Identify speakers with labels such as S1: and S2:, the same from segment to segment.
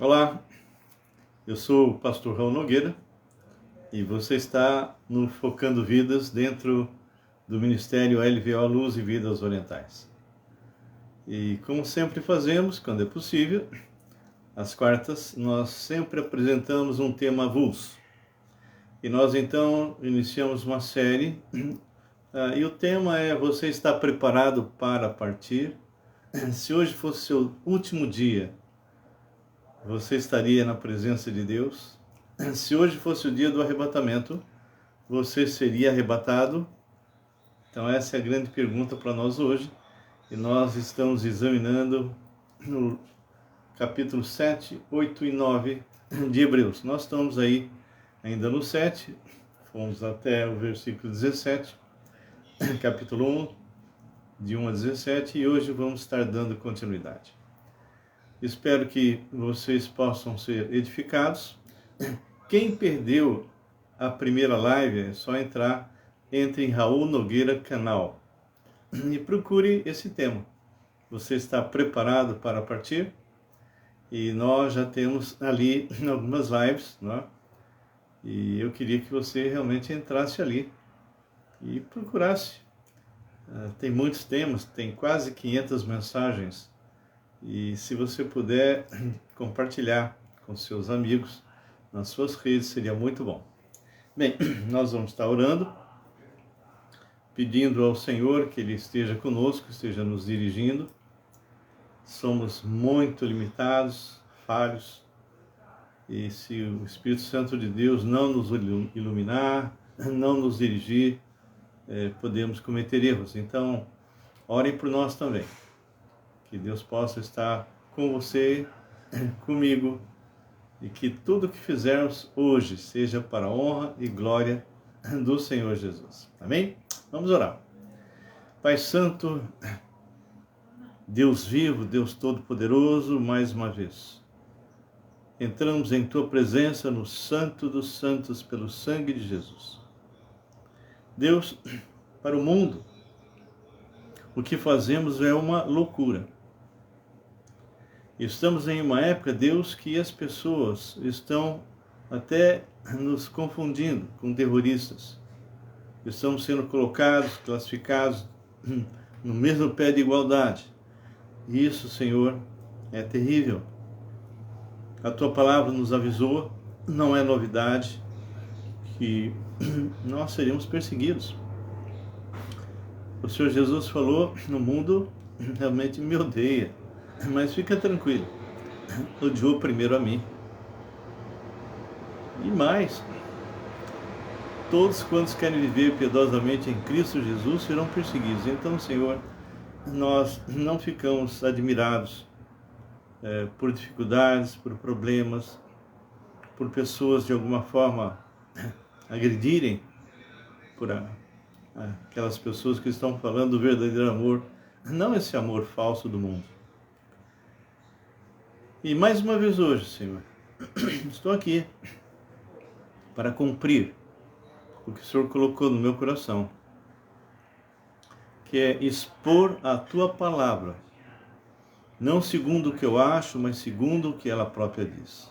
S1: Olá, eu sou o pastor Raul Nogueira e você está no Focando Vidas dentro do Ministério LVO Luz e Vidas Orientais. E como sempre fazemos, quando é possível, às quartas, nós sempre apresentamos um tema avulso. E nós então iniciamos uma série e o tema é: você está preparado para partir? Se hoje fosse seu último dia, você estaria na presença de Deus? Se hoje fosse o dia do arrebatamento, você seria arrebatado? Então essa é a grande pergunta para nós hoje. E nós estamos examinando no capítulo 7, 8 e 9 de Hebreus. Nós estamos aí ainda no 7, fomos até o versículo 17, capítulo 1, de 1 a 17, e hoje vamos estar dando continuidade. Espero que vocês possam ser edificados. Quem perdeu a primeira live, é só entre em Raul Nogueira Canal e procure esse tema. Você está preparado para partir? E nós já temos ali algumas lives, né? E eu queria que você realmente entrasse ali e procurasse. Tem muitos temas, tem quase 500 mensagens. E se você puder compartilhar com seus amigos nas suas redes, seria muito bom. Bem, nós vamos estar orando, pedindo ao Senhor que Ele esteja conosco, esteja nos dirigindo. Somos muito limitados, falhos, e se o Espírito Santo de Deus não nos iluminar, não nos dirigir, podemos cometer erros. Então, orem por nós também. Que Deus possa estar com você, comigo, e que tudo que fizermos hoje seja para a honra e glória do Senhor Jesus. Amém? Vamos orar. Pai Santo, Deus vivo, Deus Todo-Poderoso, mais uma vez, entramos em Tua presença no Santo dos Santos pelo sangue de Jesus. Deus, para o mundo, o que fazemos é uma loucura. Estamos em uma época, Deus, que as pessoas estão até nos confundindo com terroristas. Estamos sendo colocados, classificados no mesmo pé de igualdade. Isso, Senhor, é terrível. A Tua palavra nos avisou, não é novidade, que nós seríamos perseguidos. O Senhor Jesus falou: no mundo realmente me odeia, mas fica tranquilo, odiou primeiro a mim. E mais, todos quantos querem viver piedosamente em Cristo Jesus serão perseguidos. Então, Senhor, nós não ficamos admirados por dificuldades, por problemas, por pessoas de alguma forma agredirem, por aquelas pessoas que estão falando do verdadeiro amor, não esse amor falso do mundo. E mais uma vez hoje, Senhor, estou aqui para cumprir o que o Senhor colocou no meu coração, que é expor a Tua palavra, não segundo o que eu acho, mas segundo o que ela própria diz.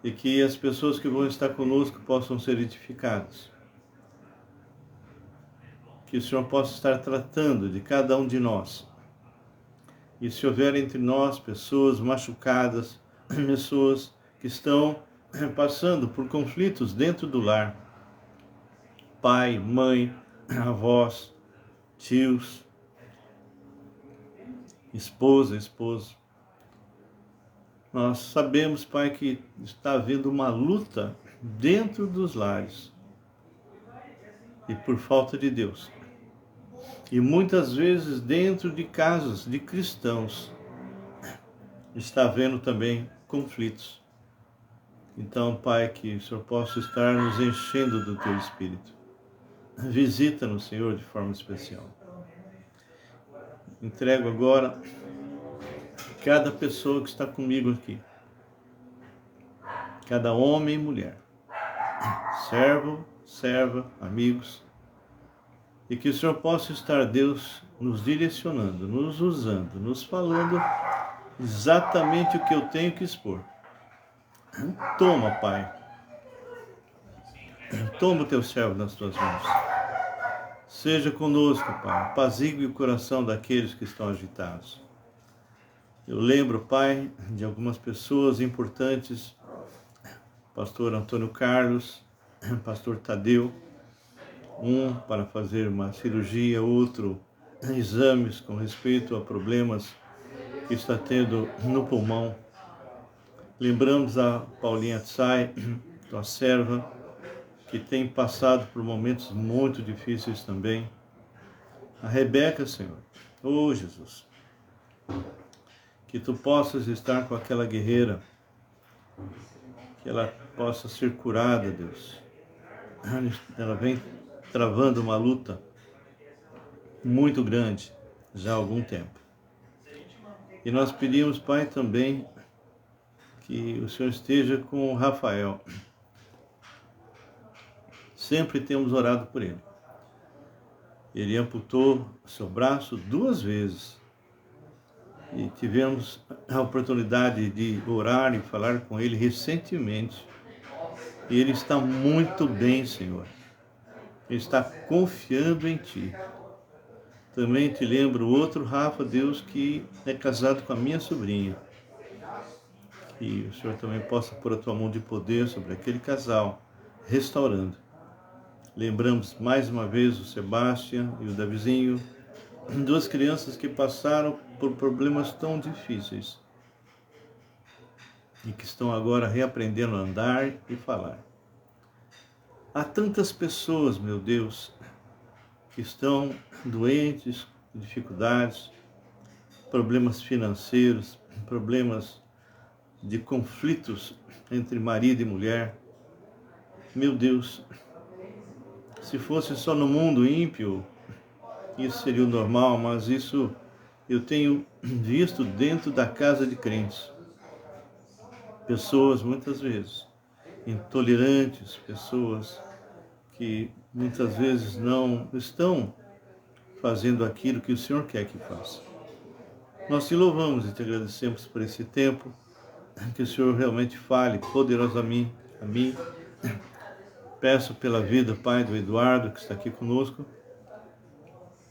S1: E que as pessoas que vão estar conosco possam ser edificadas. Que o Senhor possa estar tratando de cada um de nós. E se houver entre nós pessoas machucadas, pessoas que estão passando por conflitos dentro do lar, pai, mãe, avós, tios, esposa, esposo, nós sabemos, Pai, que está havendo uma luta dentro dos lares e por falta de Deus. E muitas vezes dentro de casas de cristãos está havendo também conflitos. Então, Pai, que o Senhor possa estar nos enchendo do Teu Espírito. Visita-nos, Senhor, de forma especial. Entrego agora cada pessoa que está comigo aqui. Cada homem e mulher. Servo, serva, amigos. E que o Senhor possa estar, Deus, nos direcionando, nos usando, nos falando exatamente o que eu tenho que expor. Toma, Pai. Toma o teu servo nas tuas mãos. Seja conosco, Pai. Apazigue o coração daqueles que estão agitados. Eu lembro, Pai, de algumas pessoas importantes, pastor Antônio Carlos, pastor Tadeu, um para fazer uma cirurgia, outro exames com respeito a problemas que está tendo no pulmão. Lembramos a Paulinha Tsai, tua serva, que tem passado por momentos muito difíceis também. A Rebeca, Senhor. Oh, Jesus. Que tu possas estar com aquela guerreira, que ela possa ser curada, Deus. Ela vem travando uma luta muito grande já há algum tempo. E nós pedimos, Pai, também que o Senhor esteja com o Rafael. Sempre temos orado por ele. Ele amputou seu braço 2 vezes. E tivemos a oportunidade de orar e falar com ele recentemente. E ele está muito bem, Senhor. Ele está confiando em Ti. Também te lembro outro Rafa, Deus, que é casado com a minha sobrinha. Que o Senhor também possa pôr a Tua mão de poder sobre aquele casal, restaurando. Lembramos mais uma vez o Sebastião e o Davizinho, 2 crianças que passaram por problemas tão difíceis e que estão agora reaprendendo a andar e falar. Há tantas pessoas, meu Deus, que estão doentes, com dificuldades, problemas financeiros, problemas de conflitos entre marido e mulher. Meu Deus, se fosse só no mundo ímpio, isso seria o normal, mas isso eu tenho visto dentro da casa de crentes. Pessoas, muitas vezes, intolerantes, pessoas que muitas vezes não estão fazendo aquilo que o Senhor quer que faça. Nós te louvamos e te agradecemos por esse tempo, que o Senhor realmente fale poderosamente a mim. Peço pela vida, Pai, do Eduardo, que está aqui conosco,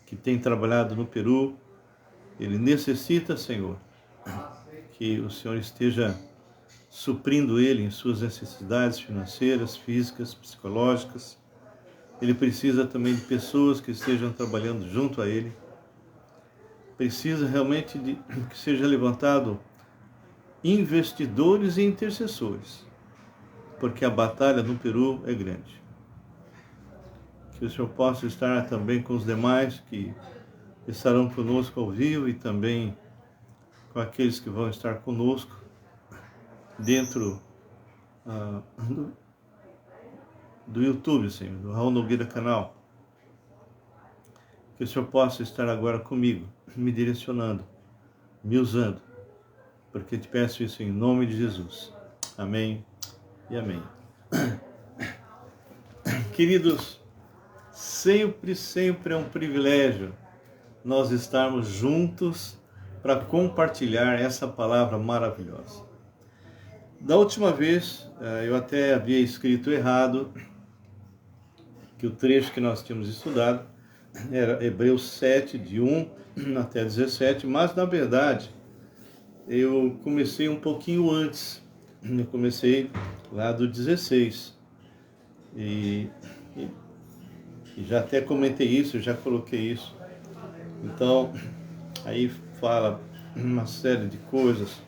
S1: que tem trabalhado no Peru. Ele necessita, Senhor, que o Senhor esteja suprindo ele em suas necessidades financeiras, físicas, psicológicas. Ele precisa também de pessoas que estejam trabalhando junto a ele. Precisa realmente de que seja levantado investidores e intercessores, porque a batalha no Peru é grande. Que o Senhor possa estar também com os demais que estarão conosco ao vivo e também com aqueles que vão estar conosco dentro do YouTube, Senhor, do Raul Nogueira Canal. Que o Senhor possa estar agora comigo, me direcionando, me usando, porque te peço isso em nome de Jesus. Amém e amém. Queridos, sempre é um privilégio nós estarmos juntos para compartilhar essa palavra maravilhosa. Da última vez, eu até havia escrito errado, que o trecho que nós tínhamos estudado era Hebreus 7, de 1 até 17, mas na verdade eu comecei um pouquinho antes, eu comecei lá do 16, e já até comentei isso, já coloquei isso. Então, aí fala uma série de coisas,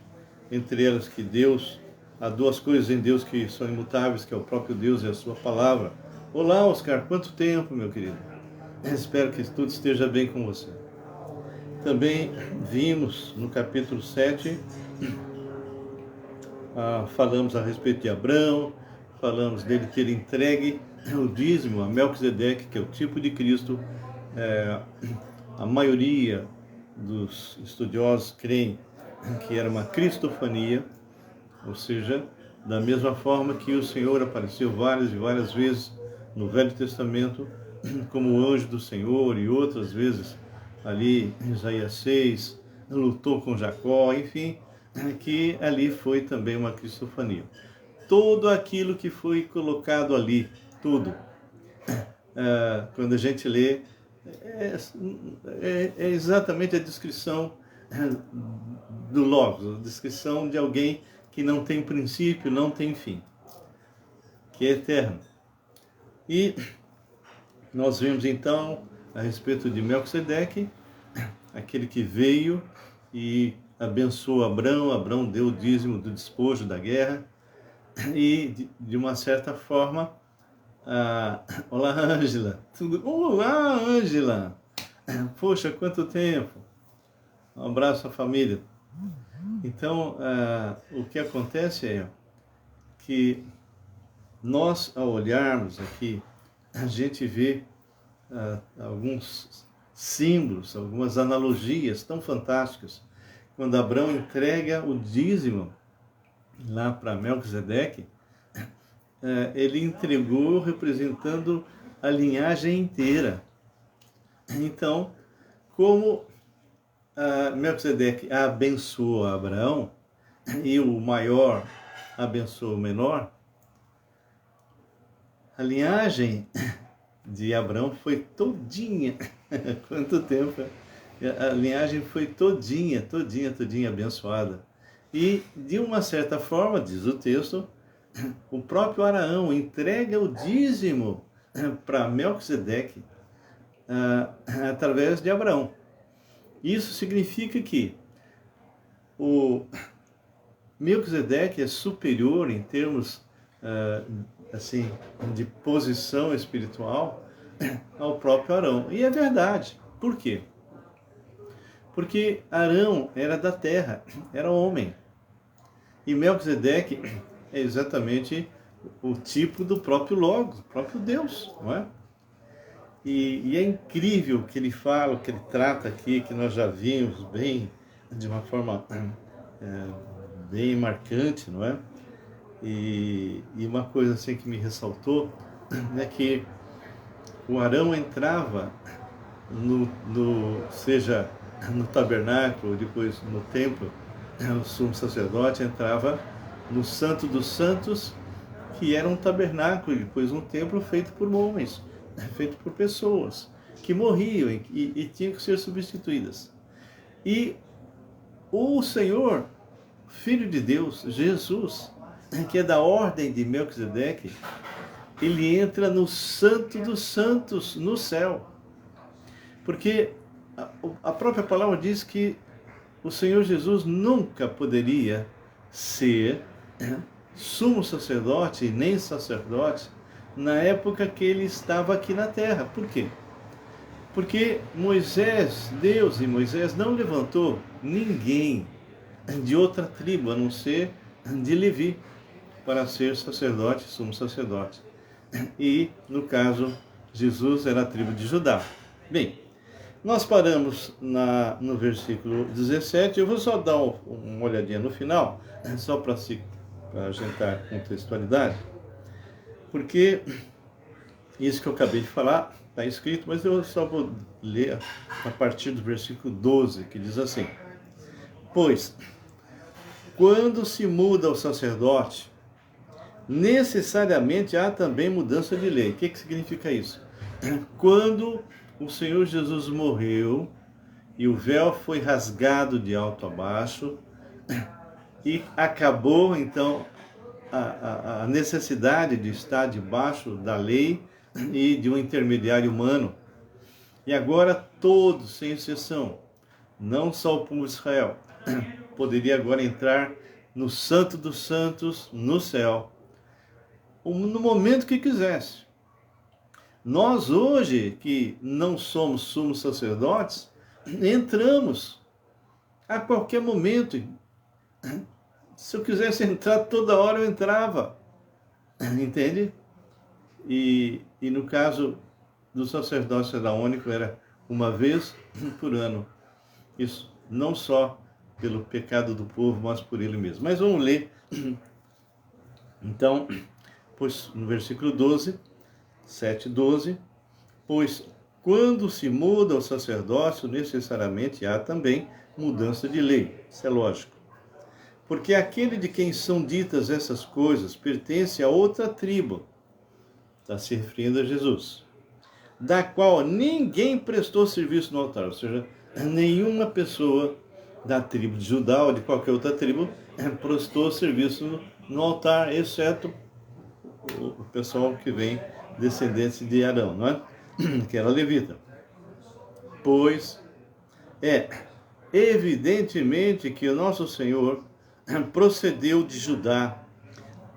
S1: entre elas que Deus, há 2 coisas em Deus que são imutáveis, que é o próprio Deus e a sua palavra. Olá, Oscar, quanto tempo, meu querido? Espero que tudo esteja bem com você. Também vimos no capítulo 7, falamos a respeito de Abraão, falamos dele ter entregue o dízimo a Melquisedeque, que é o tipo de Cristo. A maioria dos estudiosos creem que era uma cristofania, ou seja, da mesma forma que o Senhor apareceu várias e várias vezes no Velho Testamento como o anjo do Senhor, e outras vezes ali em Isaías 6, lutou com Jacó, enfim, que ali foi também uma cristofania. Tudo aquilo que foi colocado ali, tudo, quando a gente lê, é exatamente a descrição do Logos, a descrição de alguém que não tem princípio, não tem fim, que é eterno. E nós vimos então a respeito de Melquisedeque, aquele que veio e abençoou Abrão. Abrão deu o dízimo do despojo da guerra e, de uma certa forma, olá, Ângela. Olá, Ângela. Poxa, quanto tempo. Um abraço à família. Então, o que acontece é que nós, ao olharmos aqui, a gente vê alguns símbolos, algumas analogias tão fantásticas. Quando Abrão entrega o dízimo lá para Melquisedeque, ele entregou representando a linhagem inteira. Então, como Melquisedeque abençoou Abraão e o maior abençoou o menor, a linhagem de Abraão foi todinha. Quanto tempo! A linhagem foi todinha abençoada. E, de uma certa forma, diz o texto, o próprio Araão entrega o dízimo para Melquisedeque através de Abraão. Isso significa que o Melquisedeque é superior em termos assim, de posição espiritual ao próprio Arão. E é verdade. Por quê? Porque Arão era da terra, era homem. E Melquisedeque é exatamente o tipo do próprio Logos, do próprio Deus, não é? E é incrível o que ele fala, o que ele trata aqui, que nós já vimos bem, de uma forma bem marcante, não é? E uma coisa assim que me ressaltou é que o Arão entrava seja no tabernáculo, depois no templo, o sumo sacerdote entrava no Santo dos Santos, que era um tabernáculo, e depois um templo feito por homens, feito por pessoas que morriam e tinham que ser substituídas. E o Senhor, Filho de Deus, Jesus, que é da ordem de Melquisedeque, ele entra no Santo dos Santos, no céu. Porque a própria palavra diz que o Senhor Jesus nunca poderia ser sumo sacerdote, nem sacerdote, na época que ele estava aqui na terra. Por quê? Porque Deus e Moisés não levantou ninguém de outra tribo, a não ser de Levi, para ser sacerdote, sumo sacerdote. E, no caso, Jesus era a tribo de Judá. Bem, nós paramos no versículo 17, eu vou só dar uma olhadinha no final, só para a gente dar contextualidade, porque isso que eu acabei de falar está escrito, mas eu só vou ler a partir do versículo 12, que diz assim: pois, quando se muda o sacerdote, necessariamente há também mudança de lei. O que significa isso? Quando o Senhor Jesus morreu e o véu foi rasgado de alto a baixo e acabou então a necessidade de estar debaixo da lei e de um intermediário humano. E agora todos, sem exceção, não só o povo de Israel, poderia agora entrar no Santo dos Santos, no céu, no momento que quisesse. Nós hoje, que não somos sumos sacerdotes, entramos a qualquer momento. Se eu quisesse entrar toda hora, eu entrava. Entende? E no caso do sacerdócio araônico, era uma vez por ano. Isso não só pelo pecado do povo, mas por ele mesmo. Mas vamos ler. Então, pois no versículo 12, 7:12, pois quando se muda o sacerdócio, necessariamente há também mudança de lei. Isso é lógico. porque aquele de quem são ditas essas coisas pertence a outra tribo, está se referindo a Jesus, da qual ninguém prestou serviço no altar, ou seja, nenhuma pessoa da tribo de Judá ou de qualquer outra tribo prestou serviço no altar, exceto o pessoal que vem descendentes de Arão, não é? Que era levita. Pois é evidentemente que o nosso Senhor procedeu de Judá,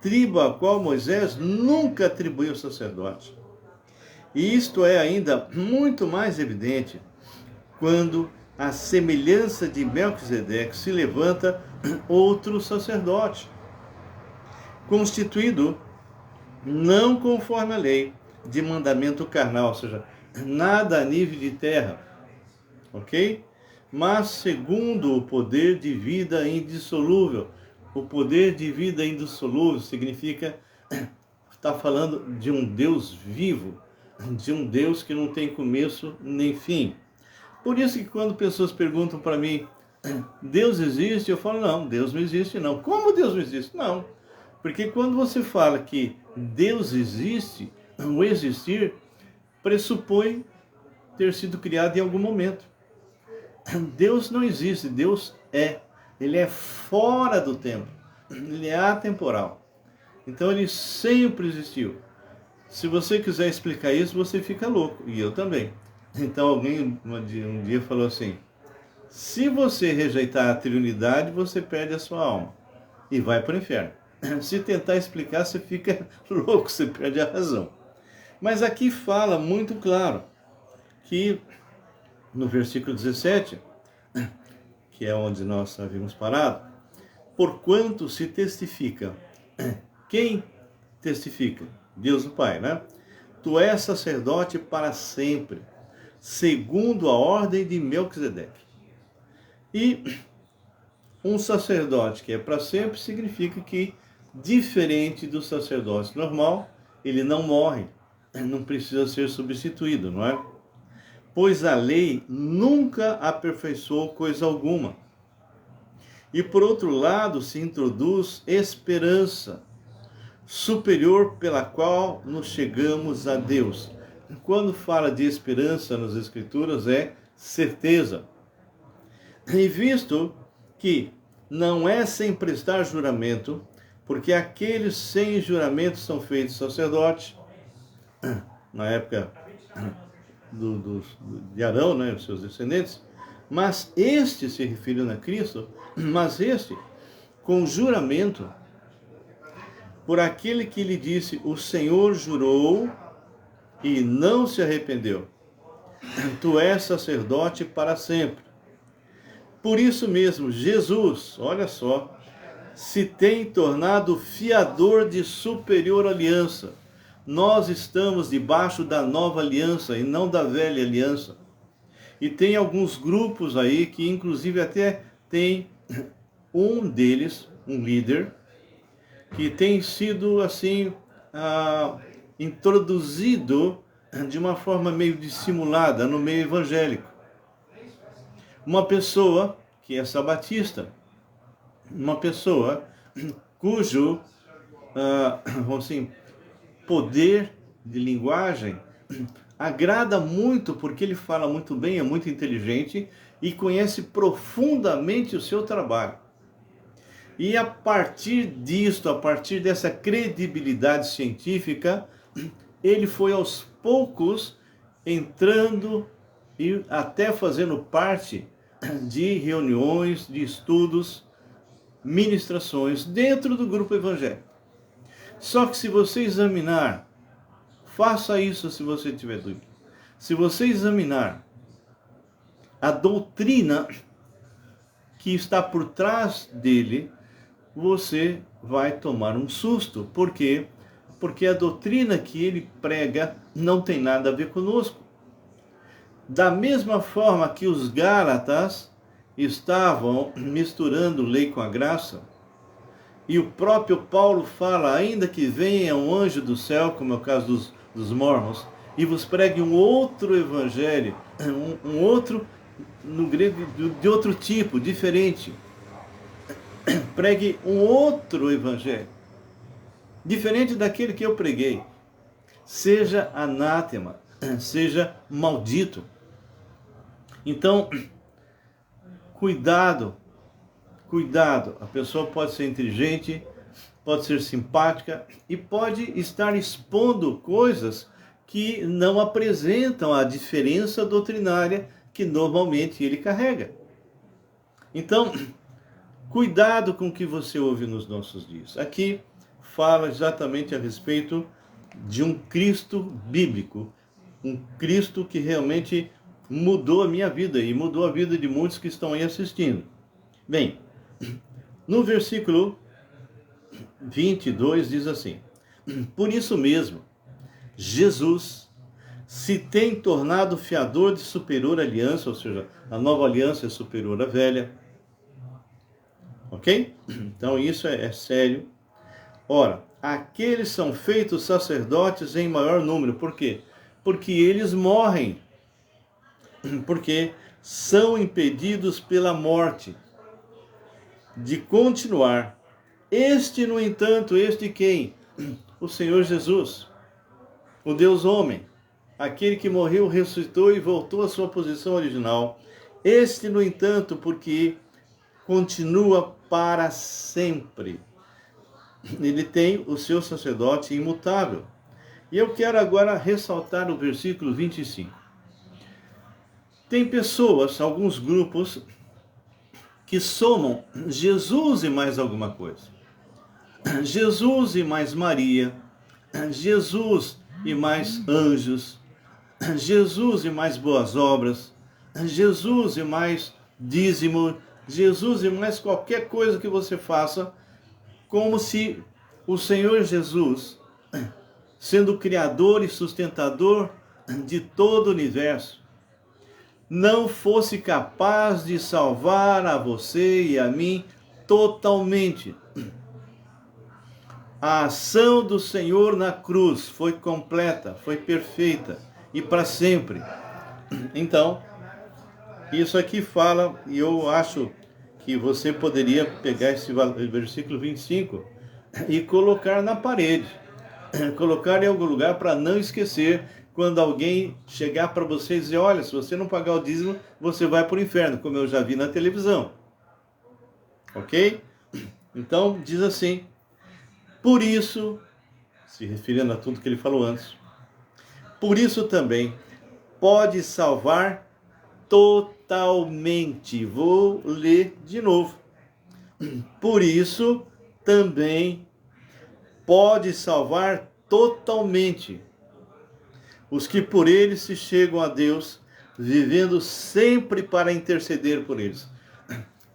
S1: tribo a qual Moisés nunca atribuiu sacerdote. E isto é ainda muito mais evidente quando a semelhança de Melquisedeque se levanta outro sacerdote, constituído não conforme a lei de mandamento carnal, ou seja, nada a nível de terra, ok? Mas segundo o poder de vida indissolúvel. O poder de vida indissolúvel significa, está falando de um Deus vivo, de um Deus que não tem começo nem fim. Por isso que quando pessoas perguntam para mim, Deus existe? Eu falo, não, Deus não existe não. Como Deus não existe? Não. Porque quando você fala que Deus existe, o existir pressupõe ter sido criado em algum momento. Deus não existe, Deus é. Ele é fora do tempo. Ele é atemporal. Então ele sempre existiu. Se você quiser explicar isso, você fica louco. E eu também. Então alguém um dia falou assim, se você rejeitar a triunidade, você perde a sua alma e vai para o inferno. Se tentar explicar, você fica louco, você perde a razão. Mas aqui fala muito claro que no versículo 17, que é onde nós havíamos parado, porquanto se testifica. Quem testifica? Deus o Pai, né? Tu és sacerdote para sempre, segundo a ordem de Melquisedeque. E um sacerdote que é para sempre significa que, diferente do sacerdote normal, ele não morre, não precisa ser substituído, não é? Pois a lei nunca aperfeiçoou coisa alguma. E por outro lado se introduz esperança superior pela qual nos chegamos a Deus. Quando fala de esperança nas Escrituras é certeza. E visto que não é sem prestar juramento, porque aqueles sem juramento são feitos sacerdotes, na época de Arão, né, os seus descendentes, mas este, se referindo a Cristo, mas este, com juramento, por aquele que lhe disse, o Senhor jurou e não se arrependeu. Tu és sacerdote para sempre. Por isso mesmo, Jesus, olha só, se tem tornado fiador de superior aliança. Nós estamos debaixo da nova aliança e não da velha aliança. E tem alguns grupos aí que inclusive até tem um deles, um líder, que tem sido assim introduzido de uma forma meio dissimulada no meio evangélico. Uma pessoa que é sabatista, uma pessoa cujo vamos assim, poder de linguagem agrada muito, porque ele fala muito bem, é muito inteligente e conhece profundamente o seu trabalho. E a partir disto, a partir dessa credibilidade científica, ele foi aos poucos entrando e até fazendo parte de reuniões, de estudos, ministrações dentro do grupo evangélico. Só que se você examinar, faça isso se você tiver dúvida. Se você examinar a doutrina que está por trás dele, você vai tomar um susto. Por quê? Porque a doutrina que ele prega não tem nada a ver conosco. Da mesma forma que os Gálatas estavam misturando lei com a graça, e o próprio Paulo fala, ainda que venha um anjo do céu, como é o caso dos mormons, e vos pregue um outro evangelho, um outro, no grego, de outro tipo, diferente. pregue um outro evangelho, diferente daquele que eu preguei. Seja anátema, seja maldito. Então, cuidado, cuidado. A pessoa pode ser inteligente, pode ser simpática e pode estar expondo coisas que não apresentam a diferença doutrinária que normalmente ele carrega. Então, cuidado com o que você ouve nos nossos dias. Aqui fala exatamente a respeito de um Cristo bíblico, um Cristo que realmente mudou a minha vida e mudou a vida de muitos que estão aí assistindo. Bem, no versículo 22 diz assim: por isso mesmo, Jesus se tem tornado fiador de superior aliança, ou seja, a nova aliança é superior à velha. Ok? Então isso é sério. Ora, aqueles são feitos sacerdotes em maior número. Por quê? Porque eles morrem. Porque são impedidos pela morte de continuar. Este, no entanto, este quem? O Senhor Jesus, o Deus homem, aquele que morreu, ressuscitou e voltou à sua posição original. Este, no entanto, porque continua para sempre. Ele tem o seu sacerdote imutável. E eu quero agora ressaltar o versículo 25. Tem pessoas, alguns grupos, que somam Jesus e mais alguma coisa. Jesus e mais Maria, Jesus e mais anjos, Jesus e mais boas obras, Jesus e mais dízimo, Jesus e mais qualquer coisa que você faça, como se o Senhor Jesus, sendo criador e sustentador de todo o universo, não fosse capaz de salvar a você e a mim totalmente. A ação do Senhor na cruz foi completa, foi perfeita e para sempre. Então, isso aqui fala, e eu acho que você poderia pegar esse versículo 25 e colocar na parede, colocar em algum lugar para não esquecer quando alguém chegar para você e dizer: olha, se você não pagar o dízimo, você vai para o inferno, como eu já vi na televisão. Ok? Então, diz assim: por isso, se referindo a tudo que ele falou antes, por isso também pode salvar totalmente. Vou ler de novo. Por isso também pode salvar totalmente os que por ele se chegam a Deus, vivendo sempre para interceder por eles.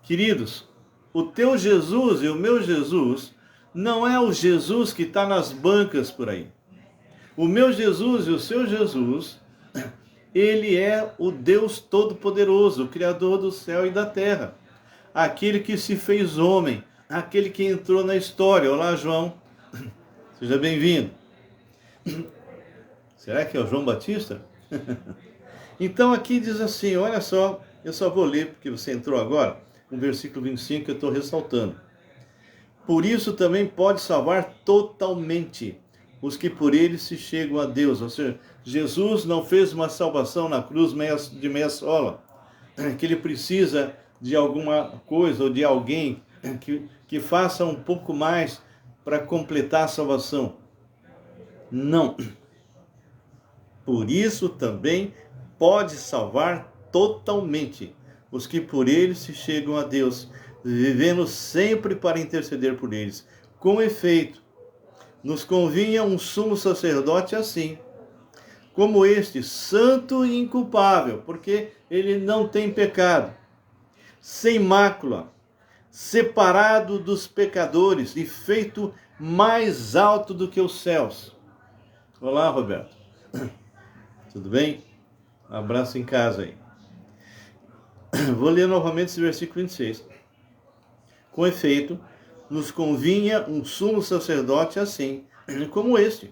S1: Queridos, o teu Jesus e o meu Jesus não é o Jesus que está nas bancas por aí. O meu Jesus e o seu Jesus, ele é o Deus Todo-Poderoso, o Criador do céu e da terra. Aquele que se fez homem, aquele que entrou na história. Olá, João. Seja bem-vindo. Será que é o João Batista? Então aqui diz assim, olha só, eu só vou ler porque você entrou agora, no versículo 25 que eu estou ressaltando. Por isso também pode salvar totalmente os que por ele se chegam a Deus. Ou seja, Jesus não fez uma salvação na cruz de meia sola, que ele precisa de alguma coisa ou de alguém que faça um pouco mais para completar a salvação. Não. Por isso também pode salvar totalmente os que por ele se chegam a Deus, vivendo sempre para interceder por eles. Com efeito, nos convinha um sumo sacerdote assim, como este, santo e inculpável, porque ele não tem pecado, sem mácula, separado dos pecadores e feito mais alto do que os céus. Olá, Roberto. Tudo bem? Um abraço em casa aí. Vou ler novamente esse versículo 26. Com efeito, nos convinha um sumo sacerdote assim, como este,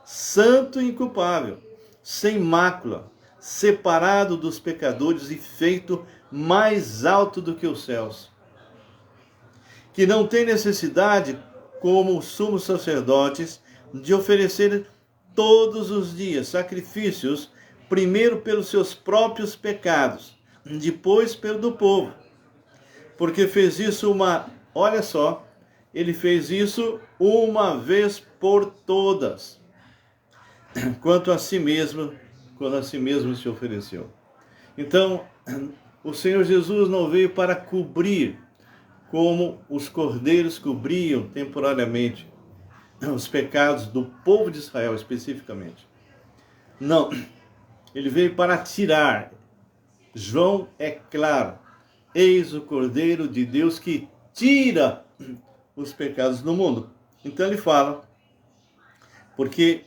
S1: santo e inculpável, sem mácula, separado dos pecadores e feito mais alto do que os céus. que não tem necessidade, como os sumos sacerdotes, de oferecer todos os dias sacrifícios, primeiro pelos seus próprios pecados, depois pelo do povo. Porque fez isso olha só, ele fez isso uma vez por todas, quando a si mesmo se ofereceu. Então, o Senhor Jesus não veio para cobrir, como os cordeiros cobriam temporariamente os pecados do povo de Israel especificamente. Não, ele veio para tirar. João é claro, eis o Cordeiro de Deus que tira os pecados do mundo. Então ele fala, porque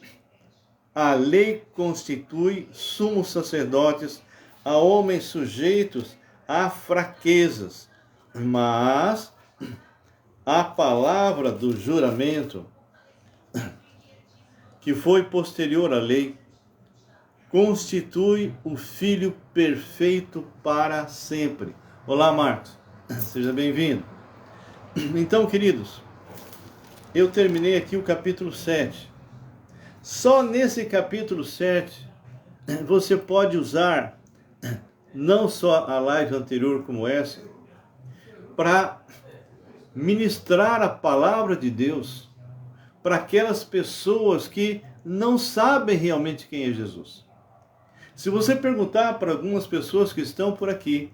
S1: a lei constitui sumos sacerdotes a homens sujeitos a fraquezas, mas a palavra do juramento, que foi posterior à lei, constitui o Filho perfeito para sempre. Olá, Marcos. Seja bem-vindo. Então, queridos, eu terminei aqui o capítulo 7. Só nesse capítulo 7, você pode usar não só a live anterior como essa, para ministrar a palavra de Deus para aquelas pessoas que não sabem realmente quem é Jesus. Se você perguntar para algumas pessoas que estão por aqui,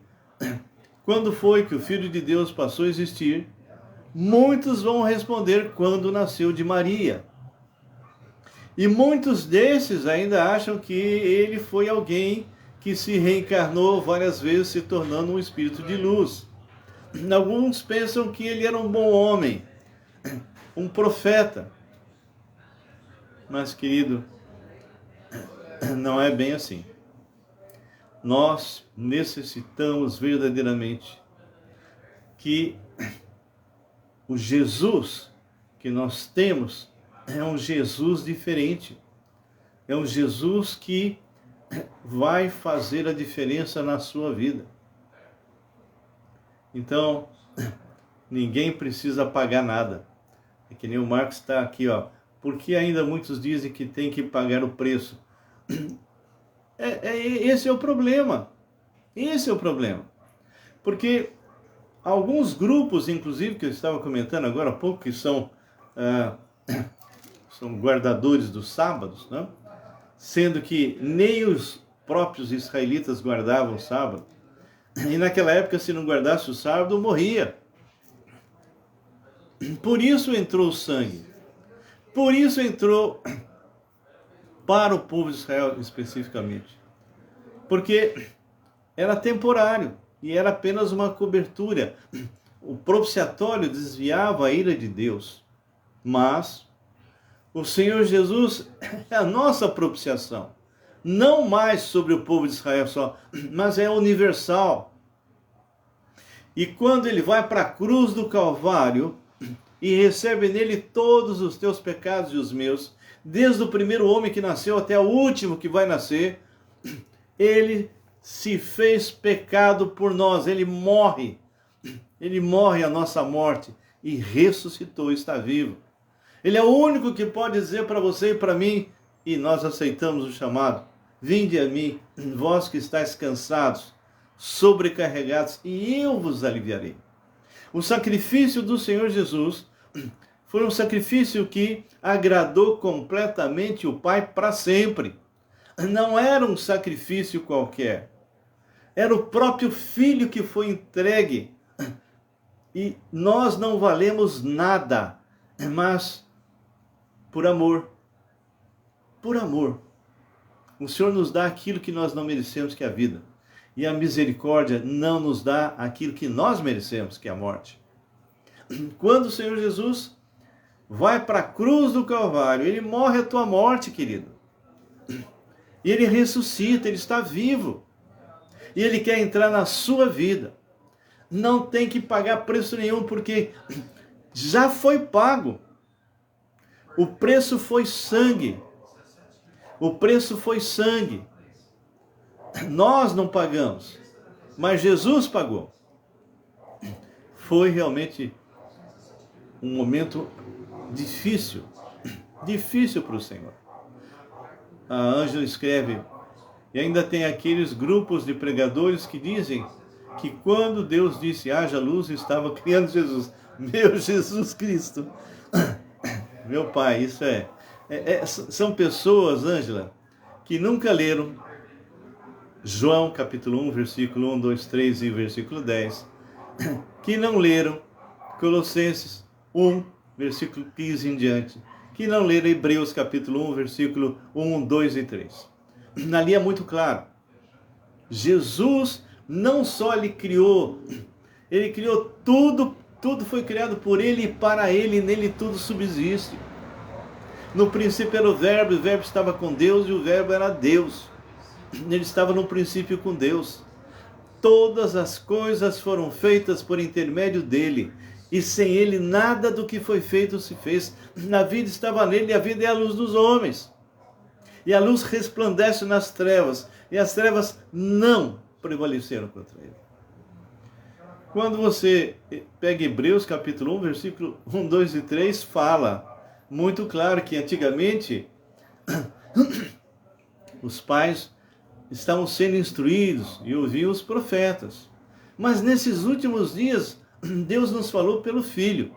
S1: quando foi que o Filho de Deus passou a existir, muitos vão responder quando nasceu de Maria. E muitos desses ainda acham que ele foi alguém que se reencarnou várias vezes, se tornando um espírito de luz. Alguns pensam que ele era um bom homem, um profeta. Mas, querido, não é bem assim. Nós necessitamos verdadeiramente que o Jesus que nós temos é um Jesus diferente. É um Jesus que vai fazer a diferença na sua vida. Então, ninguém precisa pagar nada. É que nem o Marcos está aqui, ó. Porque ainda muitos dizem que tem que pagar o preço. Esse é o problema. Esse é o problema. Porque alguns grupos, inclusive, que eu estava comentando agora há pouco, que são guardadores dos sábados, né? Sendo que nem os próprios israelitas guardavam o sábado. E naquela época, se não guardasse o sábado, morria. Por isso entrou o sangue. Por isso entrou para o povo de Israel especificamente. Porque era temporário e era apenas uma cobertura. O propiciatório desviava a ira de Deus. Mas o Senhor Jesus é a nossa propiciação. Não mais sobre o povo de Israel só, mas é universal. E quando ele vai para a cruz do Calvário e recebe nele todos os teus pecados e os meus, desde o primeiro homem que nasceu até o último que vai nascer, ele se fez pecado por nós, ele morre a nossa morte e ressuscitou, está vivo. Ele é o único que pode dizer para você e para mim, e nós aceitamos o chamado: vinde a mim, vós que estáis cansados, sobrecarregados, e eu vos aliviarei. O sacrifício do Senhor Jesus foi um sacrifício que agradou completamente o Pai para sempre. Não era um sacrifício qualquer. Era o próprio Filho que foi entregue. E nós não valemos nada, mas por amor. Por amor. O Senhor nos dá aquilo que nós não merecemos, que é a vida. E a misericórdia não nos dá aquilo que nós merecemos, que é a morte. Quando o Senhor Jesus vai para a cruz do Calvário, ele morre a tua morte, querido. E ele ressuscita, ele está vivo. E ele quer entrar na sua vida. Não tem que pagar preço nenhum, porque já foi pago. O preço foi sangue. O preço foi sangue. Nós não pagamos, mas Jesus pagou. Foi realmente um momento difícil para o Senhor. A Ângela escreve, e ainda tem aqueles grupos de pregadores que dizem que quando Deus disse haja luz, estava criando Jesus. Meu Jesus Cristo, meu Pai, isso são pessoas, Ângela, que nunca leram João capítulo 1, versículo 1, 2, 3 e versículo 10, que não leram Colossenses 1, versículo 15 em diante, que não leram Hebreus capítulo 1, versículo 1, 2 e 3. Ali é muito claro. Jesus não só ele criou tudo, tudo foi criado por ele e para ele, e nele tudo subsiste. No princípio era o Verbo estava com Deus e o Verbo era Deus. Ele estava no princípio com Deus. Todas as coisas foram feitas por intermédio dele, e sem ele nada do que foi feito se fez. A vida estava nele, e a vida é a luz dos homens. E a luz resplandece nas trevas, e as trevas não prevaleceram contra ele. Quando você pega Hebreus capítulo 1, versículo 1, 2 e 3, fala muito claro que antigamente os pais estavam sendo instruídos e ouviam os profetas. Mas nesses últimos dias, Deus nos falou pelo Filho,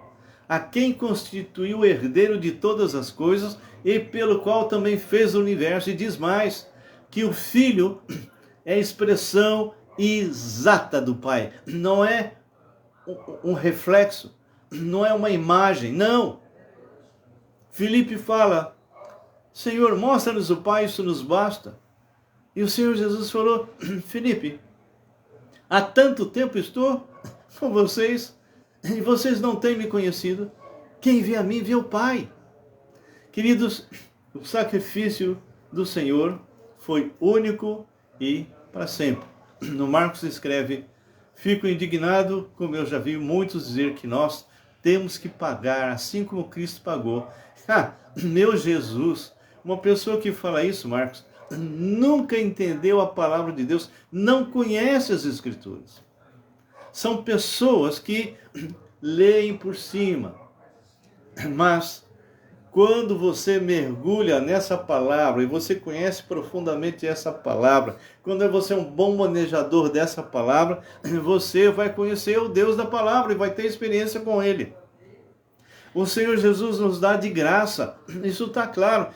S1: a quem constituiu o herdeiro de todas as coisas e pelo qual também fez o universo. E diz mais, que o Filho é a expressão exata do Pai. Não é um reflexo, não é uma imagem, não. Filipe fala, Senhor, mostra-nos o Pai, isso nos basta. E o Senhor Jesus falou, Filipe, há tanto tempo estou com vocês, e vocês não têm me conhecido. Quem vê a mim, vê o Pai. Queridos, o sacrifício do Senhor foi único e para sempre. No Marcos escreve, fico indignado, como eu já vi muitos dizer que nós temos que pagar, assim como Cristo pagou. Meu Jesus, uma pessoa que fala isso, Marcos, nunca entendeu a palavra de Deus, não conhece as Escrituras. São pessoas que leem por cima. Mas quando você mergulha nessa palavra e você conhece profundamente essa palavra, quando você é um bom manejador dessa palavra, você vai conhecer o Deus da palavra e vai ter experiência com Ele. O Senhor Jesus nos dá de graça, isso está claro.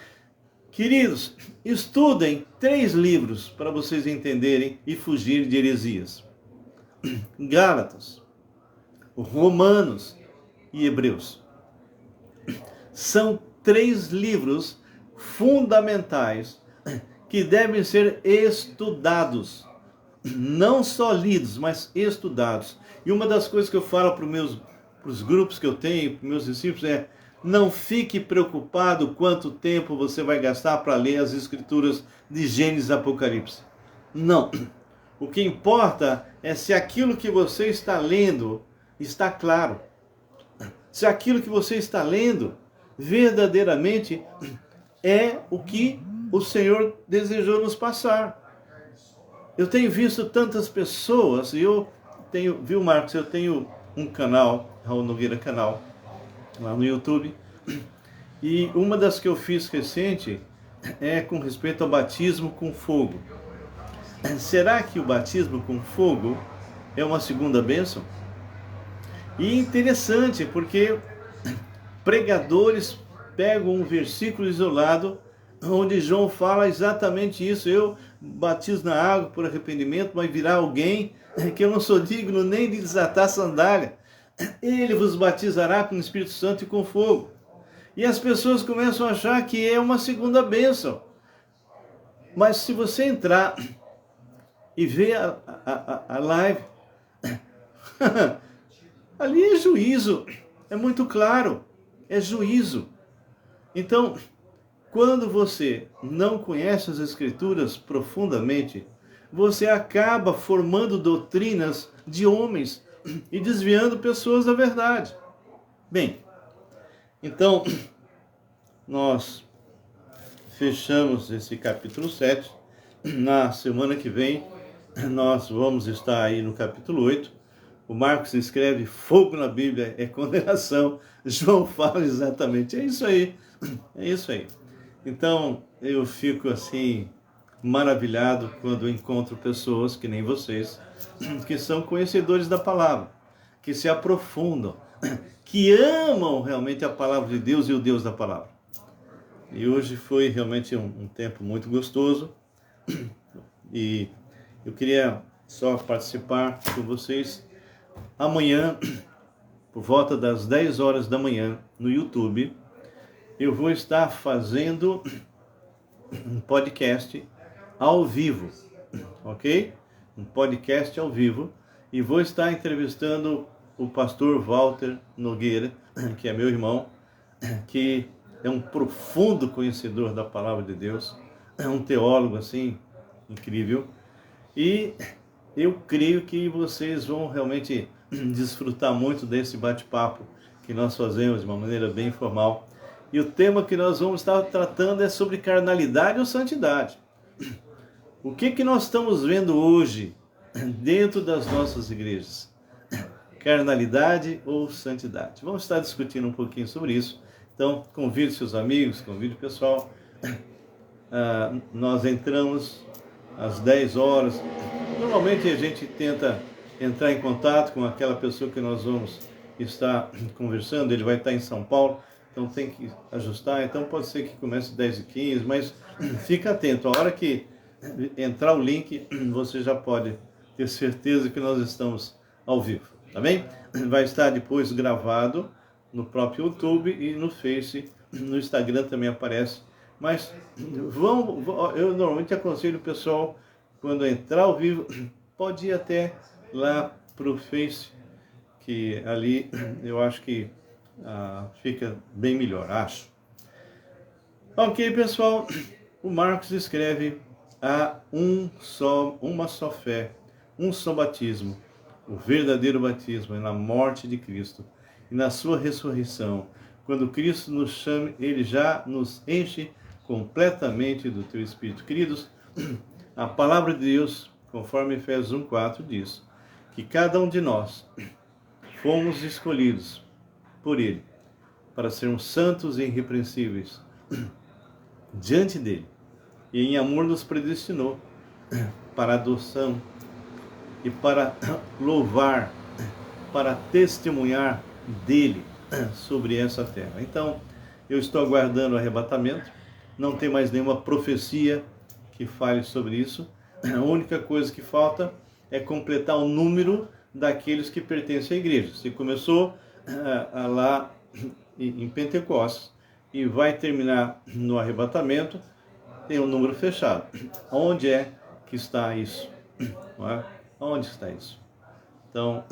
S1: Queridos, estudem 3 livros para vocês entenderem e fugirem de heresias. Gálatas, Romanos e Hebreus. São 3 livros fundamentais que devem ser estudados. Não só lidos, mas estudados. E uma das coisas que eu falo para os grupos que eu tenho, para os meus discípulos, é: não fique preocupado quanto tempo você vai gastar para ler as Escrituras de Gênesis e Apocalipse. Não. O que importa é se aquilo que você está lendo está claro. Se aquilo que você está lendo verdadeiramente é o que o Senhor desejou nos passar. Eu tenho visto tantas pessoas, e viu, Marcos, eu tenho um canal, Raul Nogueira Canal, lá no YouTube, e uma das que eu fiz recente é com respeito ao batismo com fogo. Será que o batismo com fogo é uma segunda bênção? E interessante, porque pregadores pegam um versículo isolado, onde João fala exatamente isso: eu batizo na água por arrependimento, mas virá alguém que eu não sou digno nem de desatar a sandália. Ele vos batizará com o Espírito Santo e com fogo. E as pessoas começam a achar que é uma segunda bênção. Mas se você entrar e ver a live, ali é juízo, é muito claro, é juízo. Então, quando você não conhece as Escrituras profundamente, você acaba formando doutrinas de homens e desviando pessoas da verdade. Bem, então, nós fechamos esse capítulo 7. Na semana que vem, nós vamos estar aí no capítulo 8, O Marcos escreve: fogo na Bíblia é condenação. João fala exatamente. É isso aí. É isso aí. Então, eu fico assim maravilhado quando encontro pessoas que nem vocês, que são conhecedores da palavra, que se aprofundam, que amam realmente a palavra de Deus e o Deus da palavra. E hoje foi realmente um tempo muito gostoso e eu queria só participar com vocês amanhã, por volta das 10 horas da manhã, no YouTube. Eu vou estar fazendo um podcast ao vivo, ok? Um podcast ao vivo, e vou estar entrevistando o pastor Walter Nogueira, que é meu irmão, que é um profundo conhecedor da palavra de Deus, é um teólogo assim incrível, e eu creio que vocês vão realmente desfrutar muito desse bate-papo que nós fazemos de uma maneira bem informal. E o tema que nós vamos estar tratando é sobre carnalidade ou santidade. O que nós estamos vendo hoje dentro das nossas igrejas? Carnalidade ou santidade? Vamos estar discutindo um pouquinho sobre isso. Então, convide seus amigos, convide o pessoal. Nós entramos às 10 horas. Normalmente a gente tenta entrar em contato com aquela pessoa que nós vamos estar conversando. Ele vai estar em São Paulo, então tem que ajustar. Então pode ser que comece 10h15, mas fica atento. A hora que entrar o link, você já pode ter certeza que nós estamos ao vivo, tá bem? Vai estar depois gravado no próprio YouTube e no Face, no Instagram também aparece. Mas eu normalmente aconselho o pessoal, quando entrar ao vivo, pode ir até lá para o Face, que ali eu acho que fica bem melhor, acho. Ok, pessoal, o Marcos escreve: há uma só fé, um só batismo. O verdadeiro batismo é na morte de Cristo e na sua ressurreição. Quando Cristo nos chame, Ele já nos enche completamente do teu Espírito. Queridos, a palavra de Deus, conforme Efésios 1:4, diz que cada um de nós fomos escolhidos por Ele para sermos santos e irrepreensíveis diante dEle. E em amor nos predestinou para a adoção e para louvar, para testemunhar dEle sobre essa terra. Então, eu estou aguardando o arrebatamento. Não tem mais nenhuma profecia que fale sobre isso. A única coisa que falta é completar o número daqueles que pertencem à igreja. Se começou lá em Pentecostes e vai terminar no arrebatamento, tem um número fechado. Onde é que está isso? Não é? Onde está isso? Então,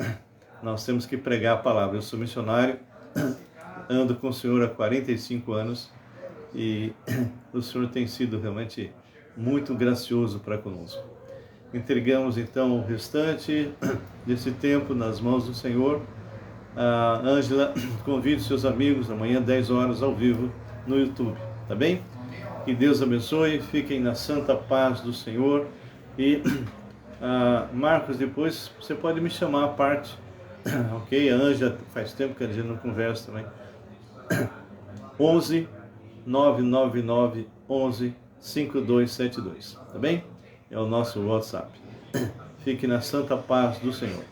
S1: nós temos que pregar a palavra. Eu sou missionário, ando com o Senhor há 45 anos e o Senhor tem sido realmente muito gracioso para conosco. Entregamos então o restante desse tempo nas mãos do Senhor. Ângela, convide seus amigos amanhã 10 horas ao vivo no YouTube, tá bem? Que Deus abençoe, fiquem na santa paz do Senhor. E Marcos, depois você pode me chamar à parte, ok? A Ângela, faz tempo que a gente não conversa também. 11 999 11 5272, tá bem? É o nosso WhatsApp. Fique na santa paz do Senhor.